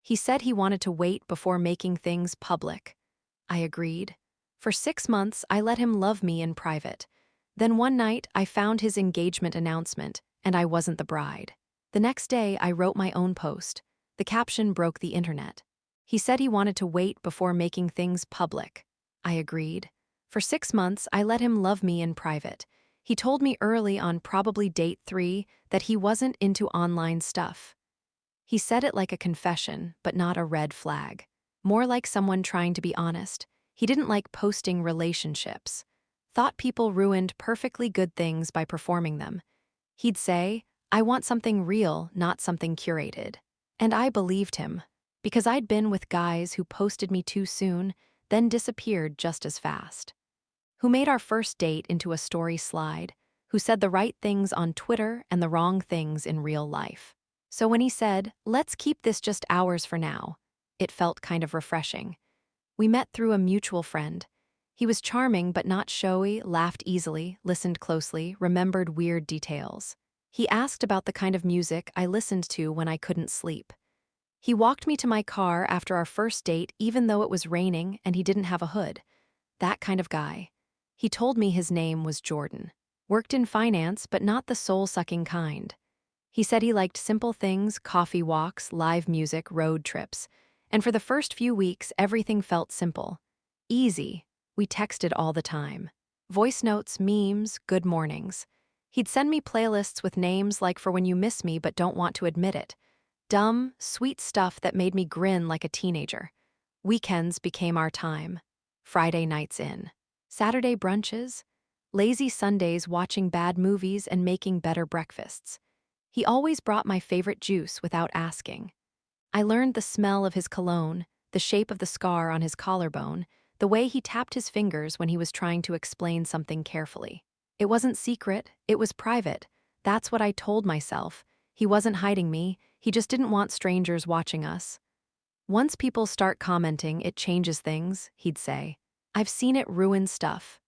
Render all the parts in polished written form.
He said he wanted to wait before making things public. I agreed. For 6 months, I let him love me in private. Then one night, I found his engagement announcement, and I wasn't the bride. The next day, I wrote my own post. The caption broke the internet. He said he wanted to wait before making things public. I agreed. For 6 months, I let him love me in private. He told me early on probably date 3 that he wasn't into online stuff. He said it like a confession, but not a red flag. More like someone trying to be honest. He didn't like posting relationships. Thought people ruined perfectly good things by performing them. He'd say, "I want something real, not something curated." And I believed him, because I'd been with guys who posted me too soon, then disappeared just as fast. Who made our first date into a story slide, who said the right things on Twitter and the wrong things in real life. So when he said, "Let's keep this just ours for now," it felt kind of refreshing. We met through a mutual friend. He was charming but not showy, laughed easily, listened closely, remembered weird details. He asked about the kind of music I listened to when I couldn't sleep. He walked me to my car after our first date even though it was raining and he didn't have a hood. That kind of guy. He told me his name was Jordan. Worked in finance, but not the soul-sucking kind. He said he liked simple things, coffee walks, live music, road trips. And for the first few weeks, everything felt simple. Easy. We texted all the time. Voice notes, memes, good mornings. He'd send me playlists with names like For When You Miss Me But Don't Want to Admit It. Dumb, sweet stuff that made me grin like a teenager. Weekends became our time. Friday nights in. Saturday brunches. Lazy Sundays watching bad movies and making better breakfasts. He always brought my favorite juice without asking. I learned the smell of his cologne, the shape of the scar on his collarbone, the way he tapped his fingers when he was trying to explain something carefully. It wasn't secret, it was private. That's what I told myself. He wasn't hiding me, he just didn't want strangers watching us. Once people start commenting, it changes things, he'd say. I've seen it ruin stuff.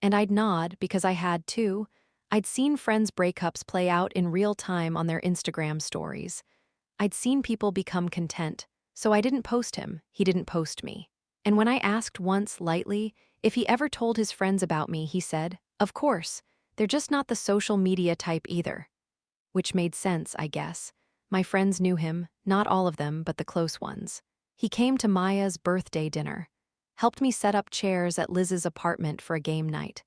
And I'd nod because I had too. I'd seen friends' breakups play out in real time on their Instagram stories. I'd seen people become content, so I didn't post him, he didn't post me. And when I asked once lightly if he ever told his friends about me, he said, "Of course, they're just not the social media type either." Which made sense, I guess. My friends knew him, not all of them, but the close ones. He came to Maya's birthday dinner. Helped me set up chairs at Liz's apartment for a game night.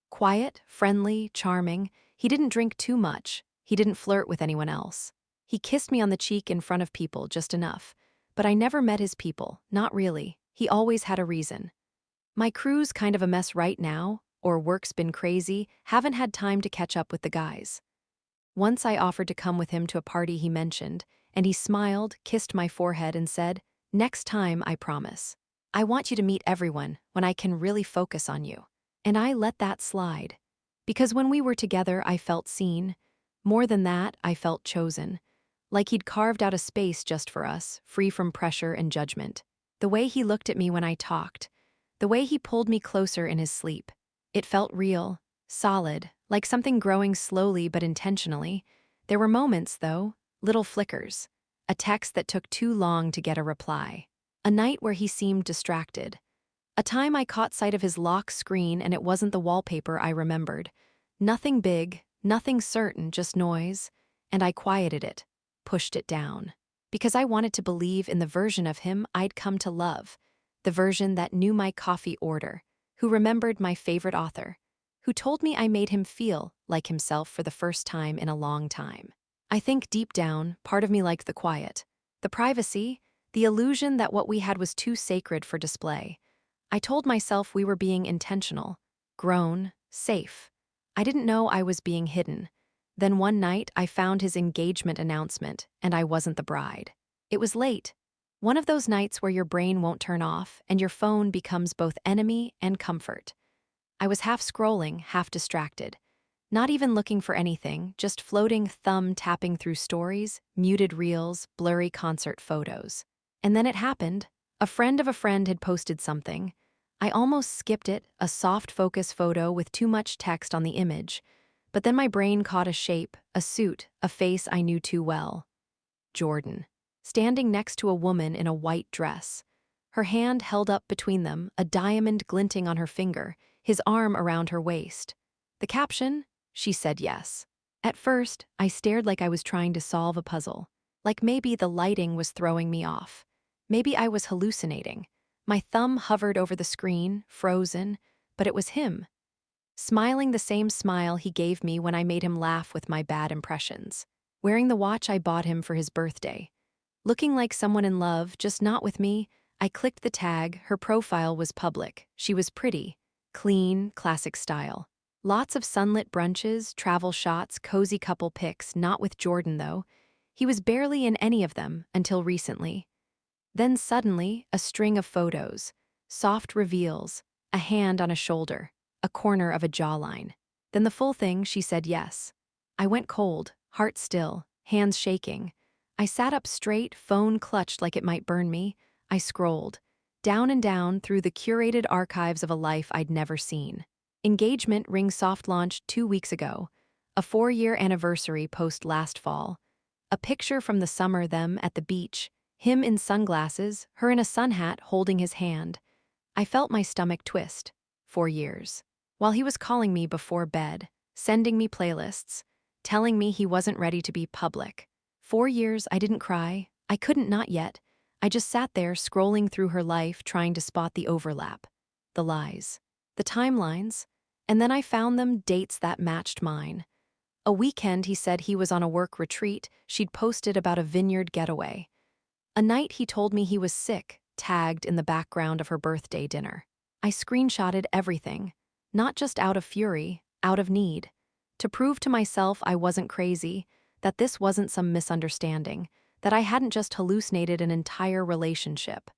Quiet, friendly, charming. He didn't drink too much. He didn't flirt with anyone else. He kissed me on the cheek in front of people, just enough. But I never met his people, not really. He always had a reason. My crew's kind of a mess right now, or work's been crazy, haven't had time to catch up with the guys. Once I offered to come with him to a party he mentioned, and he smiled, kissed my forehead, and said, "Next time, I promise. I want you to meet everyone when I can really focus on you." And I let that slide. Because when we were together, I felt seen. More than that, I felt chosen. Like he'd carved out a space just for us, free from pressure and judgment. The way he looked at me when I talked. The way he pulled me closer in his sleep. It felt real, solid, like something growing slowly but intentionally. There were moments, though, little flickers. A text that took too long to get a reply. A night where he seemed distracted. A time I caught sight of his lock screen and it wasn't the wallpaper I remembered. Nothing big, nothing certain, just noise. And I quieted it, pushed it down. Because I wanted to believe in the version of him I'd come to love. The version that knew my coffee order, who remembered my favorite author, who told me I made him feel like himself for the first time in a long time. I think deep down, part of me liked the quiet. The privacy, the illusion that what we had was too sacred for display. I told myself we were being intentional, grown, safe. I didn't know I was being hidden. Then one night, I found his engagement announcement, and I wasn't the bride. It was late. One of those nights where your brain won't turn off and your phone becomes both enemy and comfort. I was half scrolling, half distracted. Not even looking for anything, just floating thumb tapping through stories, muted reels, blurry concert photos. And then it happened. A friend of a friend had posted something. I almost skipped it, a soft focus photo with too much text on the image. But then my brain caught a shape, a suit, a face I knew too well. Jordan. standing next to a woman in a white dress. Her hand held up between them, a diamond glinting on her finger, his arm around her waist. The caption? She said yes. At first, I stared like I was trying to solve a puzzle. Like maybe the lighting was throwing me off. Maybe I was hallucinating. My thumb hovered over the screen, frozen, but it was him. Smiling the same smile he gave me when I made him laugh with my bad impressions. Wearing the watch I bought him for his birthday. Looking like someone in love, just not with me, I clicked the tag. Her profile was public. She was pretty. Clean, classic style. Lots of sunlit brunches, travel shots, cozy couple pics, not with Jordan though. He was barely in any of them until recently. Then suddenly, a string of photos. Soft reveals, a hand on a shoulder, a corner of a jawline. Then the full thing, she said yes. I went cold, heart still, hands shaking. I sat up straight, phone clutched like it might burn me. I scrolled. Down and down through the curated archives of a life I'd never seen. Engagement ring soft launched 2 weeks ago. A 4-year anniversary post last fall. A picture from the summer, them at the beach. Him in sunglasses, her in a sun hat holding his hand. I felt my stomach twist. 4 years. While he was calling me before bed, sending me playlists, telling me he wasn't ready to be public. 4 years I didn't cry. I couldn't, not yet. I just sat there scrolling through her life trying to spot the overlap. The lies. The timelines. And then I found them, dates that matched mine. A weekend he said he was on a work retreat. She'd posted about a vineyard getaway. A night he told me he was sick, tagged in the background of her birthday dinner. I screenshotted everything, not just out of fury, out of need. To prove to myself I wasn't crazy, that this wasn't some misunderstanding, that I hadn't just hallucinated an entire relationship.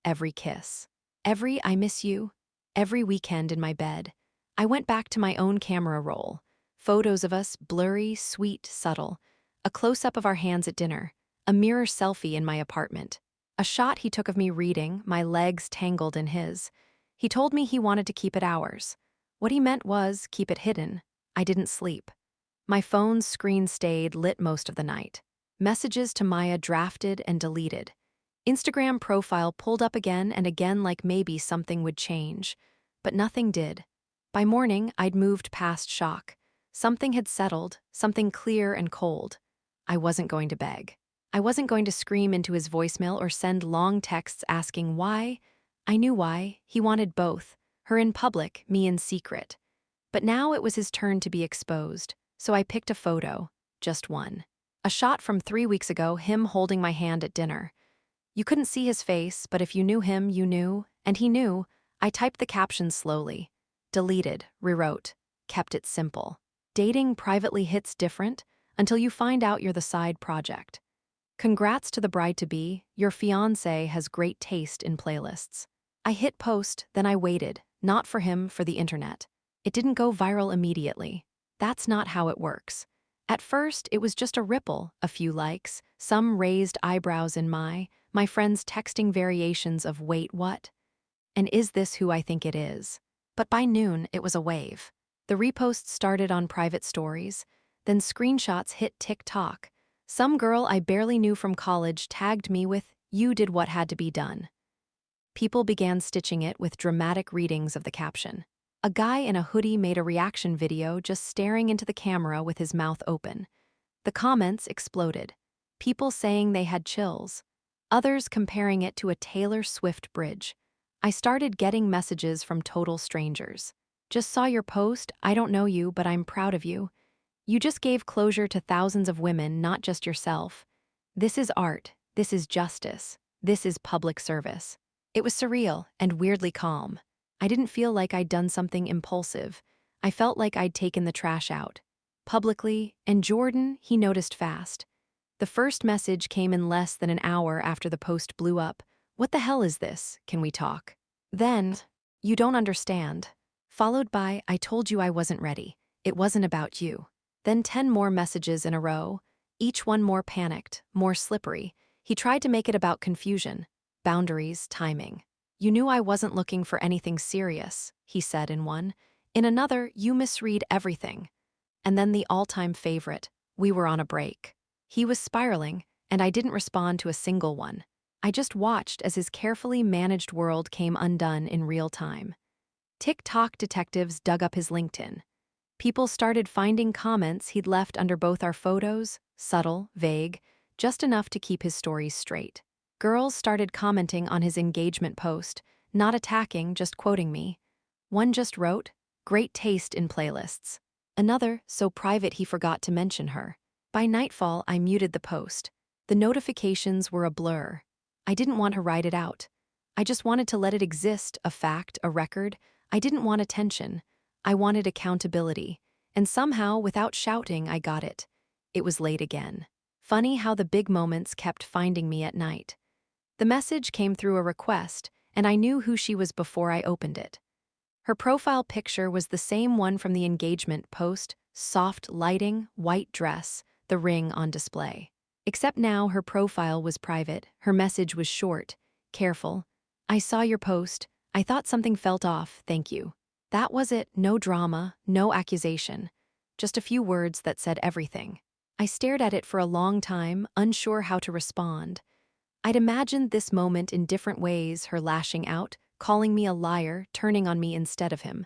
Every kiss. Every I miss you. Every weekend in my bed. I went back to my own camera roll. Photos of us, blurry, sweet, subtle. A close-up of our hands at dinner. A mirror selfie in my apartment. A shot he took of me reading, my legs tangled in his. He told me he wanted to keep it ours. What he meant was keep it hidden. I didn't sleep. My phone's screen stayed lit most of the night. Messages to Maya drafted and deleted. Instagram profile pulled up again and again like maybe something would change. But nothing did. By morning, I'd moved past shock. Something had settled, something clear and cold. I wasn't going to beg. I wasn't going to scream into his voicemail or send long texts asking why. I knew why. He wanted both. Her in public, me in secret. But now it was his turn to be exposed, so I picked a photo. Just one. A shot from 3 weeks ago, him holding my hand at dinner. You couldn't see his face, but if you knew him, you knew, and he knew. I typed the caption slowly. Deleted, rewrote, kept it simple. Dating privately hits different until you find out you're the side project. Congrats to the bride-to-be, your fiancé has great taste in playlists. I hit post, then I waited, not for him, for the internet. It didn't go viral immediately. That's not how it works. At first, it was just a ripple, a few likes, some raised eyebrows in my friends texting variations of wait, what? And is this who I think it is? But by noon, it was a wave. The reposts started on private stories, then screenshots hit TikTok. Some girl I barely knew from college tagged me with, "You did what had to be done." People began stitching it with dramatic readings of the caption. A guy in a hoodie made a reaction video just staring into the camera with his mouth open. The comments exploded. People saying they had chills. Others comparing it to a Taylor Swift bridge. I started getting messages from total strangers. Just saw your post, I don't know you, but I'm proud of you. You just gave closure to thousands of women, not just yourself. This is art. This is justice. This is public service. It was surreal and weirdly calm. I didn't feel like I'd done something impulsive. I felt like I'd taken the trash out. Publicly, and Jordan, he noticed fast. The first message came in less than an hour after the post blew up. What the hell is this? Can we talk? Then, you don't understand. Followed by, I told you I wasn't ready. It wasn't about you. Then 10 more messages in a row, each one more panicked, more slippery. He tried to make it about confusion, boundaries, timing. You knew I wasn't looking for anything serious, he said in one. In another, you misread everything. And then the all-time favorite, we were on a break. He was spiraling, and I didn't respond to a single one. I just watched as his carefully managed world came undone in real time. TikTok detectives dug up his LinkedIn. People started finding comments he'd left under both our photos, subtle, vague, just enough to keep his stories straight. Girls started commenting on his engagement post, not attacking, just quoting me. One just wrote, "Great taste in playlists." Another, "So private he forgot to mention her." By nightfall, I muted the post. The notifications were a blur. I didn't want to write it out. I just wanted to let it exist, a fact, a record. I didn't want attention. I wanted accountability. And somehow, without shouting, I got it. It was late again. Funny how the big moments kept finding me at night. The message came through a request, and I knew who she was before I opened it. Her profile picture was the same one from the engagement post, soft lighting, white dress, the ring on display. Except now her profile was private, her message was short, careful. "I saw your post. I thought something felt off, thank you." That was it, no drama, no accusation. Just a few words that said everything. I stared at it for a long time, unsure how to respond. I'd imagined this moment in different ways, her lashing out, calling me a liar, turning on me instead of him.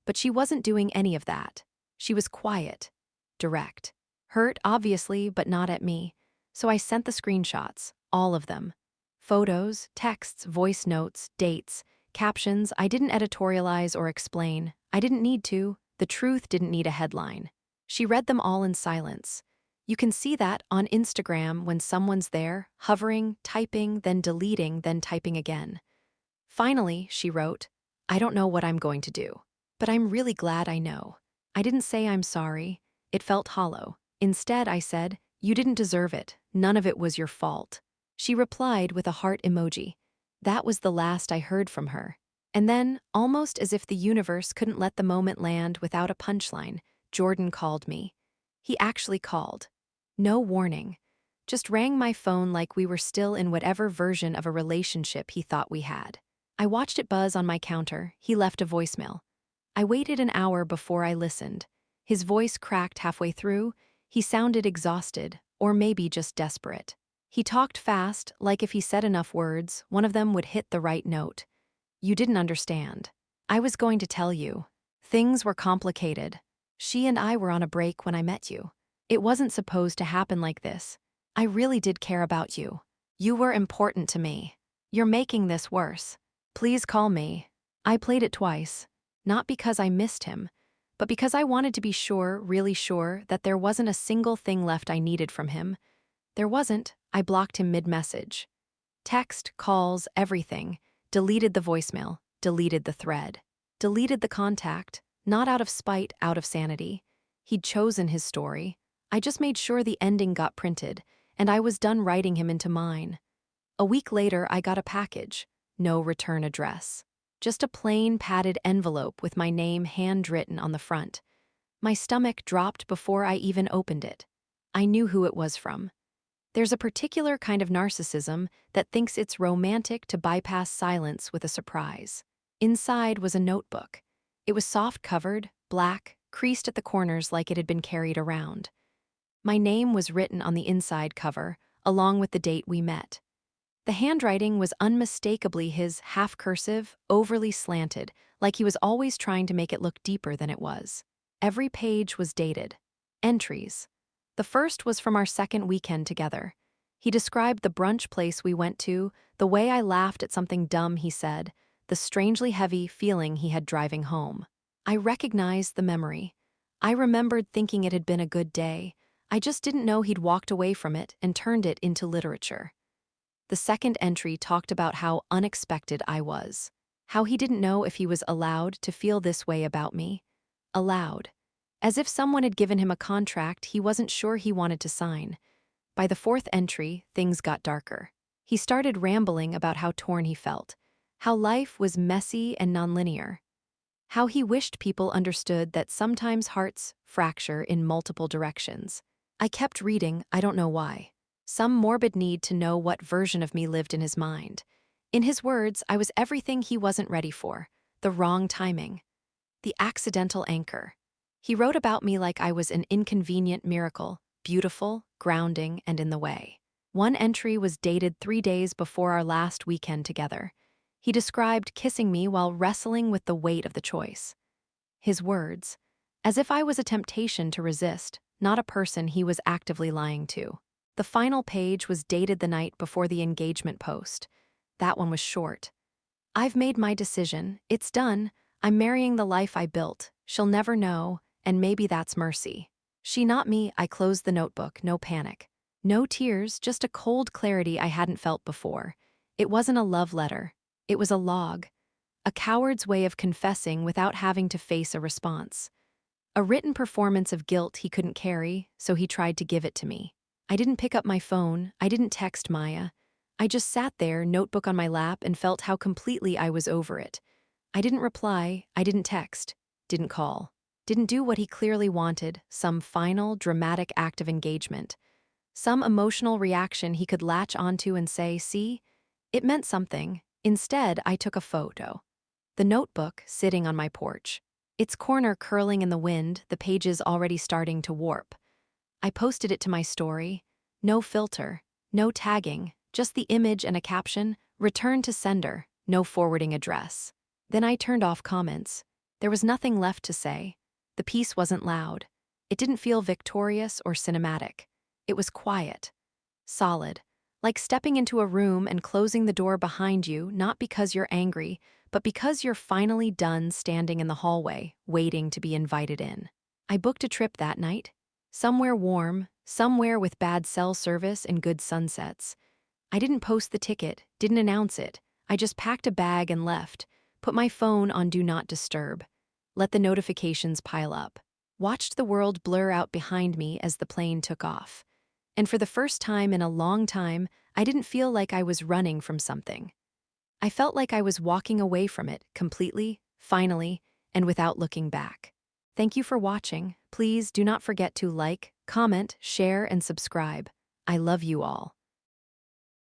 But she wasn't doing any of that. She was quiet, direct. Hurt, obviously, but not at me. So I sent the screenshots, all of them. Photos, texts, voice notes, dates, captions. I didn't editorialize or explain. I didn't need to. The truth didn't need a headline. She read them all in silence. You can see that on Instagram when someone's there, hovering, typing, then deleting, then typing again. Finally, she wrote, "I don't know what I'm going to do, but I'm really glad I know." I didn't say I'm sorry. It felt hollow. Instead, I said, "You didn't deserve it. None of it was your fault." She replied with a heart emoji. That was the last I heard from her. And then, almost as if the universe couldn't let the moment land without a punchline, Jordan called me. He actually called. No warning. Just rang my phone like we were still in whatever version of a relationship he thought we had. I watched it buzz on my counter. He left a voicemail. I waited an hour before I listened. His voice cracked halfway through. He sounded exhausted, or maybe just desperate. He talked fast, like if he said enough words, one of them would hit the right note. "You didn't understand. I was going to tell you. Things were complicated. She and I were on a break when I met you. It wasn't supposed to happen like this. I really did care about you. You were important to me. You're making this worse. Please call me." I played it twice, not because I missed him, but because I wanted to be sure, really sure, that there wasn't a single thing left I needed from him. There wasn't. I blocked him mid-message. Text, calls, everything. Deleted the voicemail, deleted the thread. Deleted the contact, not out of spite, out of sanity. He'd chosen his story. I just made sure the ending got printed, and I was done writing him into mine. A week later, I got a package. No return address. Just a plain padded envelope with my name handwritten on the front. My stomach dropped before I even opened it. I knew who it was from. There's a particular kind of narcissism that thinks it's romantic to bypass silence with a surprise. Inside was a notebook. It was soft-covered, black, creased at the corners like it had been carried around. My name was written on the inside cover, along with the date we met. The handwriting was unmistakably his, half-cursive, overly slanted, like he was always trying to make it look deeper than it was. Every page was dated. Entries. The first was from our second weekend together. He described the brunch place we went to, the way I laughed at something dumb he said, the strangely heavy feeling he had driving home. I recognized the memory. I remembered thinking it had been a good day. I just didn't know he'd walked away from it and turned it into literature. The second entry talked about how unexpected I was. How he didn't know if he was allowed to feel this way about me. Allowed. As if someone had given him a contract he wasn't sure he wanted to sign. By the fourth entry, things got darker. He started rambling about how torn he felt. How life was messy and nonlinear. How he wished people understood that sometimes hearts fracture in multiple directions. I kept reading, I don't know why. Some morbid need to know what version of me lived in his mind. In his words, I was everything he wasn't ready for. The wrong timing. The accidental anchor. He wrote about me like I was an inconvenient miracle, beautiful, grounding, and in the way. One entry was dated 3 days before our last weekend together. He described kissing me while wrestling with the weight of the choice. His words, as if I was a temptation to resist, not a person he was actively lying to. The final page was dated the night before the engagement post. That one was short. I've made my decision. It's done. I'm marrying the life I built. She'll never know, and maybe that's mercy. She, not me. I closed the notebook, no panic. No tears, just a cold clarity I hadn't felt before. It wasn't a love letter. It was a log. A coward's way of confessing without having to face a response. A written performance of guilt he couldn't carry, so he tried to give it to me. I didn't pick up my phone. I didn't text Maya. I just sat there, notebook on my lap, and felt how completely I was over it. I didn't reply. I didn't text. Didn't call. Didn't do what he clearly wanted, some final, dramatic act of engagement. Some emotional reaction he could latch onto and say, see? It meant something. Instead, I took a photo. The notebook sitting on my porch. Its corner curling in the wind, the pages already starting to warp. I posted it to my story. No filter, no tagging, just the image and a caption, return to sender, no forwarding address. Then I turned off comments. There was nothing left to say. The piece wasn't loud. It didn't feel victorious or cinematic. It was quiet. Solid. Like stepping into a room and closing the door behind you, not because you're angry, but because you're finally done standing in the hallway, waiting to be invited in. I booked a trip that night. Somewhere warm, somewhere with bad cell service and good sunsets. I didn't post the ticket, didn't announce it. I just packed a bag and left, put my phone on Do Not Disturb. Let the notifications pile up. Watched the world blur out behind me as the plane took off. And for the first time in a long time, I didn't feel like I was running from something. I felt like I was walking away from it completely, finally, and without looking back. Thank you for watching. Please do not forget to like, comment, share, and subscribe. I love you all.